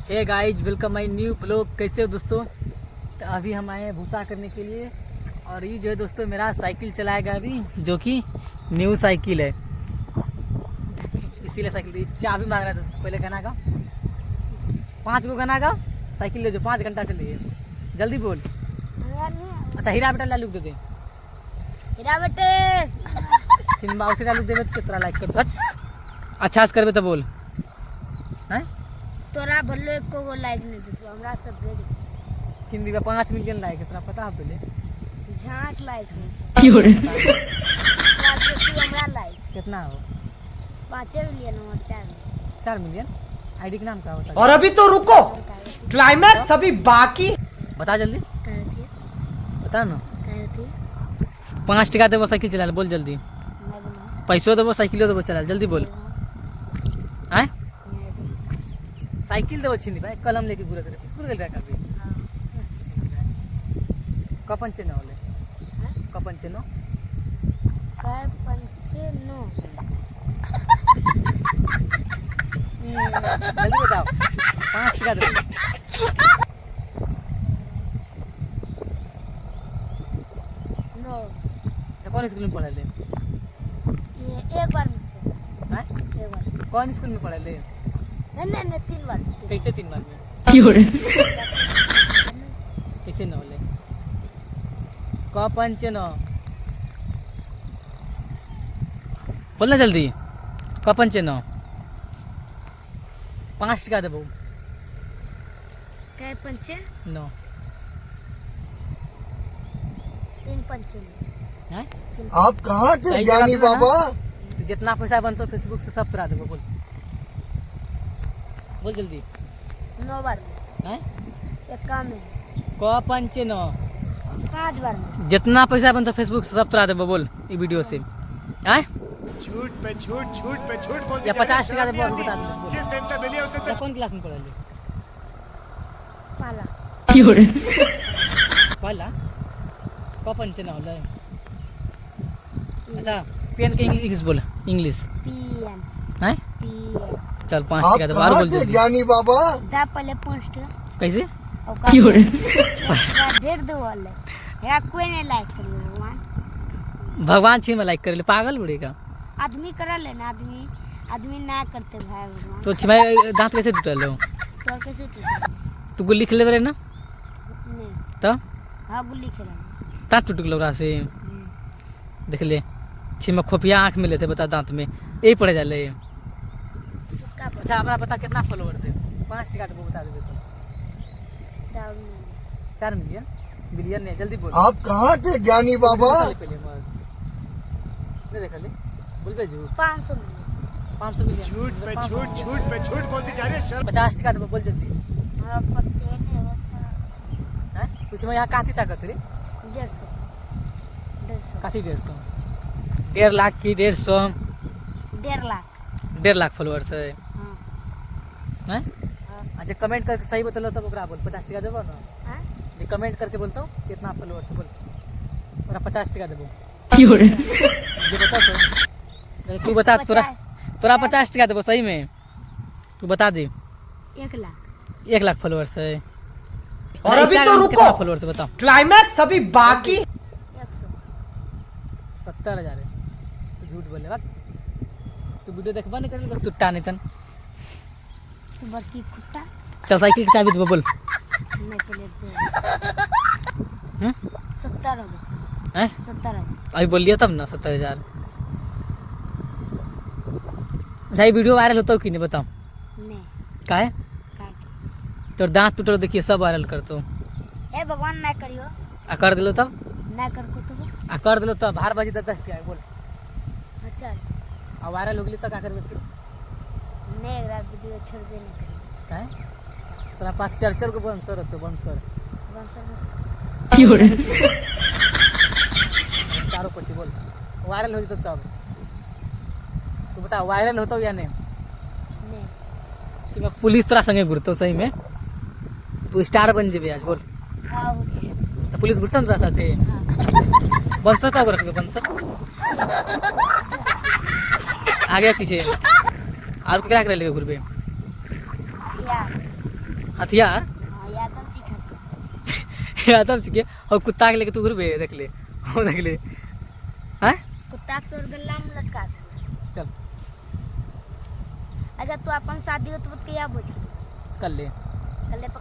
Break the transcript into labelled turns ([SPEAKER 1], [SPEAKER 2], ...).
[SPEAKER 1] Hey guys welcome my new blog. कैसे हो दोस्तों? तो अभी हम आए हैं भूसा करने के लिए और ये जो है दोस्तों मेरा साइकिल चलाएगा अभी, जो कि न्यू साइकिल है, इसीलिए साइकिल दी। चाबी मांग रहा है दोस्तों। पहले गाना गा, 5 गो गाना गा, साइकिल ले जो 5 घंटा चलिए, जल्दी बोल। अच्छा हीरा बेटा लालू दे दे,
[SPEAKER 2] हीरा बेटे
[SPEAKER 1] चिन्ह उसे लालू देवे तो कितना लाइक कर। अच्छा से करबे तो बोल हैं।
[SPEAKER 2] तोरा भल्लो एको गो लाइक नहीं देतो, हमरा सब दे दे।
[SPEAKER 1] चिन्ह का 5 मिलियन लाइक है, तोरा पता है पहले?
[SPEAKER 2] झाट लाइक है
[SPEAKER 1] क्यों रे?
[SPEAKER 2] हमरा लाइक
[SPEAKER 1] कितना हो?
[SPEAKER 2] 5 मिलियन और
[SPEAKER 1] 4 मिलियन। आईडी का नाम क्या होता है?
[SPEAKER 3] और अभी तो रुको, क्लाइमैक्स अभी बाकी।
[SPEAKER 1] बता जल्दी,
[SPEAKER 2] कहती
[SPEAKER 1] बता ना।
[SPEAKER 2] कहती
[SPEAKER 1] 5 टका देवो साइकिल चला ले, बोल जल्दी।
[SPEAKER 2] मैं बना
[SPEAKER 1] पैसो देवो साइकिलो देवो चला ले, जल्दी बोल। आए साइकिल देवो छिनी भाई, कलम लेके पूरा करे स्कूल गेल रहा कभी। कपन चेनो होले, कपन चेनो
[SPEAKER 2] काय पंचे नो
[SPEAKER 1] जल्दी बताओ। 5 टका देवो।
[SPEAKER 2] नो
[SPEAKER 1] तो कौन स्कूल में पढ़े ले?
[SPEAKER 2] ये एक बार में
[SPEAKER 1] हैं?
[SPEAKER 2] एक बार
[SPEAKER 1] कौन स्कूल में पढ़े ले?
[SPEAKER 2] नहीं 3 बार।
[SPEAKER 1] कैसे 3 बार में? क्यों रे? कैसे न होले? कपन चेनो बोल ना जल्दी। कपन चेनो 5 टका देवो।
[SPEAKER 2] काय पंचे
[SPEAKER 1] नो
[SPEAKER 2] 3 पंचे
[SPEAKER 1] हैं?
[SPEAKER 3] आप कहाँ थे
[SPEAKER 1] सही
[SPEAKER 3] ज्ञानी
[SPEAKER 1] जवाब देना।
[SPEAKER 3] बाबा?
[SPEAKER 1] तो जितना पैसा बनता है फेसबुक से सब तुरा देवो, बोल बोल जल्दी।
[SPEAKER 2] 9 बार में
[SPEAKER 1] हैं?
[SPEAKER 2] एक काम है
[SPEAKER 1] कपन चेनो
[SPEAKER 2] 5 बार में
[SPEAKER 1] जितना पैसा बनता है फेसबुक से सब तुरा देवो, बोल ये वीडियो से। हैं?
[SPEAKER 4] झूठ पे झूठ, झूठ पे झूठ बोलती
[SPEAKER 1] या
[SPEAKER 4] जा रही है,
[SPEAKER 1] 50 टका
[SPEAKER 4] शर्म
[SPEAKER 1] देवो,
[SPEAKER 4] नहीं
[SPEAKER 1] बता
[SPEAKER 4] आती?
[SPEAKER 1] दो।
[SPEAKER 4] जिस दिन से मिली है, उस दिन
[SPEAKER 1] या
[SPEAKER 4] तक
[SPEAKER 1] कौन क्लास में पढ़े ले?
[SPEAKER 2] पाला
[SPEAKER 1] क्यों रे? पहला कपन चेनो होले। अच्छा पेन के इंग्लिश बोल, इंग्लिश।
[SPEAKER 2] पीएन
[SPEAKER 1] हैं?
[SPEAKER 2] पीएन
[SPEAKER 1] चल 5
[SPEAKER 3] आप
[SPEAKER 1] टका देवो, और
[SPEAKER 3] कहाँ
[SPEAKER 1] बोल
[SPEAKER 3] थे
[SPEAKER 1] जल्दी।
[SPEAKER 3] ज्ञानी बाबा?
[SPEAKER 2] दा पहले 5 टका
[SPEAKER 1] कैसे?
[SPEAKER 2] और
[SPEAKER 1] क्यों रे?
[SPEAKER 2] डेढ़ दो वाले यार कोई नहीं लाइक करिए भगवान।
[SPEAKER 1] भगवान छी में लाइक करे ले, पागल बुढ़े का।
[SPEAKER 2] आदमी करा लेना, आदमी ना करते भाई भगवान।
[SPEAKER 1] तो छिमाई दांत कैसे टूटल हो?
[SPEAKER 2] तो कैसे टूटा?
[SPEAKER 1] तू गुल्ली खेले बरे ना
[SPEAKER 2] नहीं
[SPEAKER 1] तो
[SPEAKER 2] हाँ गुल्ली खेला
[SPEAKER 1] दांत टूट गलो से। देख ले छिमा खोपिया आँख में लेते, बता दांत में यही पड़े जाले। अच्छा हमारा बता कितना फॉलोअर्स है? 5 टका देवो, बता देबे तो। 4 मिलियन बिलियन नहीं, जल्दी बोल।
[SPEAKER 3] आप कहाँ थे ज्ञानी बाबा?
[SPEAKER 1] पहले मर नहीं देखा ले, बोल बे झूठ।
[SPEAKER 2] 500 मिलियन
[SPEAKER 1] 500 मिलियन
[SPEAKER 4] झूठ पे झूठ, झूठ पे झूठ बोलती जा रही है, शर्म।
[SPEAKER 1] 50 टका देवो, बोल जल्दी।
[SPEAKER 2] हमारा पत्ते नहीं होता।
[SPEAKER 1] हैं? तुझे मैं यहाँ काती ताकत रे?
[SPEAKER 2] 150
[SPEAKER 1] काती 150 1.5 लाख की 150
[SPEAKER 2] 1.5 लाख
[SPEAKER 1] 1.5 लाख फॉलोअर्स है।
[SPEAKER 2] हाँ
[SPEAKER 1] हैं?
[SPEAKER 2] हाँ
[SPEAKER 1] अच्छा कमेंट करके सही बतलो तब ओकरा बोल 50 टका देबो ना।
[SPEAKER 2] हाँ
[SPEAKER 1] जे कमेंट करके बोलता हूँ कितना फॉलोअर्स बोल, ओकरा 50 टका देबो। क्यों रे? जे बता तो तू बता, तोरा 50 टका देबो सही में, तू बता दे।
[SPEAKER 2] 1 लाख
[SPEAKER 1] 1 लाख फॉलोअर्स है।
[SPEAKER 3] और अभी तो रुको,
[SPEAKER 1] फॉलोअर्स बताओ।
[SPEAKER 3] क्लाइमैक्स अभी बाकी।
[SPEAKER 2] 100
[SPEAKER 1] 70,000 है। तू झूठ बोले बात। तू वीडियो देखबा नहीं करेगा टुट्टा नहीं तन।
[SPEAKER 2] तो बत्ती कुत्ता
[SPEAKER 1] चल साइकिल की चाबी देबो, बोल।
[SPEAKER 2] नहीं पहले दे 70 होगा
[SPEAKER 1] हैं?
[SPEAKER 2] 70 है
[SPEAKER 1] अभी बोल लिया तब ना 70,000। अच्छा ये वीडियो वायरल होता हो कि नहीं बताओ?
[SPEAKER 2] नहीं
[SPEAKER 1] काहे?
[SPEAKER 2] काट
[SPEAKER 1] तोर दांत टूटल देखिए सब वायरल करतो।
[SPEAKER 2] ए भगवान ना करियो,
[SPEAKER 1] आ कर दिलो तब,
[SPEAKER 2] ना कर को तो
[SPEAKER 1] आ कर दिलो तब भार बाजी 10 टका बोल।
[SPEAKER 2] अच्छा
[SPEAKER 1] आ वायरल हो गेली तो का करबे फिर?
[SPEAKER 2] नहीं अगर वीडियो छोड़बे नहीं करियो
[SPEAKER 1] काहे? तोरा पास 4 को बंसर होतो, बंसर।
[SPEAKER 2] बंसर में
[SPEAKER 1] क्यों रे? चारों पट्टी बोल, वायरल हो जतो तब। तू बता वायरल होतो या नहीं?
[SPEAKER 2] नहीं
[SPEAKER 1] कि मैं पुलिस तोरा संगे घुरतो सही में, तू स्टार बन जेबे आज बोल।
[SPEAKER 2] हाँ होती है
[SPEAKER 1] तो पुलिस घुरता ना तोरा साथे?
[SPEAKER 2] हाँ
[SPEAKER 1] बंसर का रखबे, बंसर आगे पीछे और केकरा करे लेके घुरबे?
[SPEAKER 2] यार
[SPEAKER 1] हथियार
[SPEAKER 2] हाँ यादव जी खातिर
[SPEAKER 1] यादव जी के और कुत्ता के लेके तू घुरबे देख ले हो देख ले हैं
[SPEAKER 2] कुत्ता के तोड़ गला में लटका दे।
[SPEAKER 1] चल
[SPEAKER 2] अच्छा तू अपन शादी के तो किया बोझ
[SPEAKER 1] कर ले
[SPEAKER 2] कल